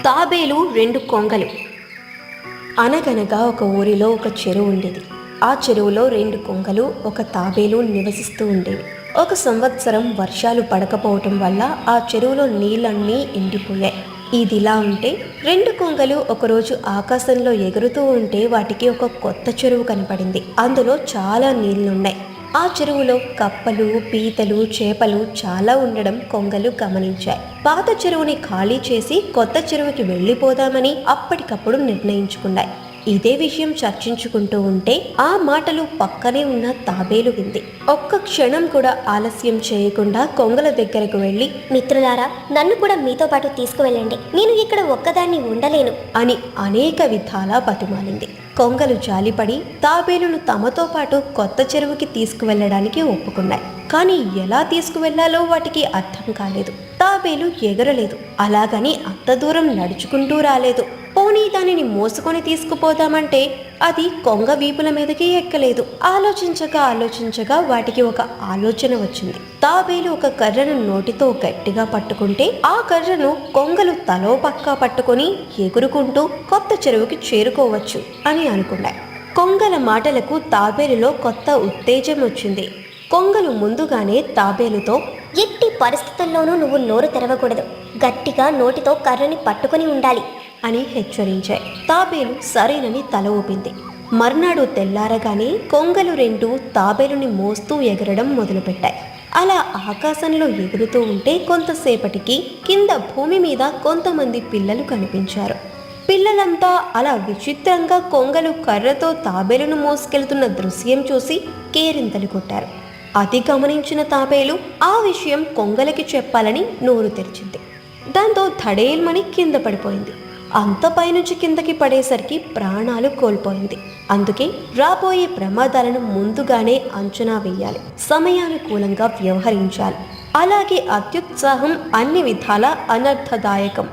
తాబేలు రెండు కొంగలు. అనగనగా ఒక ఊరిలో ఒక చెరువు ఉండేది. ఆ చెరువులో రెండు కొంగలు ఒక తాబేలు నివసిస్తూ ఉండేవి. ఒక సంవత్సరం వర్షాలు పడకపోవటం వల్ల ఆ చెరువులో నీళ్ళన్నీ ఎండిపోయాయి. ఇదిలా ఉంటే రెండు కొంగలు ఒకరోజు ఆకాశంలో ఎగురుతూ ఉంటే వాటికి ఒక కొత్త చెరువు కనపడింది. అందులో చాలా నీళ్లున్నాయి. ఆ చెరువులో కప్పలు, పీతలు, చేపలు చాలా ఉండడం కొంగలు గమనించాయి. పాత చెరువుని ఖాళీ చేసి కొత్త చెరువుకి వెళ్ళిపోదామని అప్పటికప్పుడు నిర్ణయించుకున్నాయి. ఇదే విషయం చర్చించుకుంటూ ఉంటే ఆ మాటలు పక్కనే ఉన్న తాబేలు వింది. ఒక్క క్షణం కూడా ఆలస్యం చేయకుండా కొంగల దగ్గరకు వెళ్ళి, మిత్రులారా, నన్ను కూడా మీతో పాటు తీసుకువెళ్ళండి. నేను ఇక్కడ ఒక్కదాన్ని ఉండలేను అని అనేక విధాలా బతిమాలింది. కొంగలు జాలిపడి తాబేలును తమతో పాటు కొత్త చెరువుకి తీసుకువెళ్ళడానికి ఒప్పుకున్నాయి. కానీ ఎలా తీసుకువెళ్లాలో వాటికి అర్థం కాలేదు. తాబేలు ఎగరలేదు, అలాగని అంత దూరం నడుచుకుంటూ రాలేదు. పోనీ దానిని మోసుకొని తీసుకుపోదామంటే అది కొంగ వీపుల మీదకి ఎక్కలేదు. ఆలోచించగా వాటికి ఒక ఆలోచన వచ్చింది. తాబేలు ఒక కర్రను నోటితో గట్టిగా పట్టుకుంటే ఆ కర్రను కొంగలు తలో పక్కా పట్టుకొని ఎగురుకుంటూ కొత్త చెరువుకి చేరుకోవచ్చు అని అనుకున్నాయి. కొంగల మాటలకు తాబేలులో కొత్త ఉత్తేజం వచ్చింది. కొంగలు ముందుగానే తాబేలుతో, ఎట్టి పరిస్థితుల్లోనూ నువ్వు నోరు తెరవకూడదు. గట్టిగా నోటితో కర్రని పట్టుకొని ఉండాలి అని హెచ్చరించాయి. తాబేలు సరేనని తల ఊపింది. మర్నాడు తెల్లారగానే కొంగలు రెండు తాబేలుని మోస్తూ ఎగరడం మొదలుపెట్టాయి. అలా ఆకాశంలో ఎగురుతూ ఉంటే కొంతసేపటికి కింద భూమి మీద కొంతమంది పిల్లలు కనిపించారు. పిల్లలంతా అలా విచిత్రంగా కొంగలు కర్రతో తాబేలును మోసుకెళ్తున్న దృశ్యం చూసి కేరింతలు కొట్టారు. అది గమనించిన తాబేలు ఆ విషయం కొంగలకి చెప్పాలని నోరు తెరిచింది. దాంతో ధడేల్మని కింద పడిపోయింది. అంత పైనుంచి కిందకి పడేసరికి ప్రాణాలు కోల్పోయింది. అందుకే రాబోయే ప్రమాదాలను ముందుగానే అంచనా వేయాలి, సమయానుకూలంగా వ్యవహరించాలి. అలాగే అత్యుత్సాహం అన్ని విధాలా అనర్థదాయకం.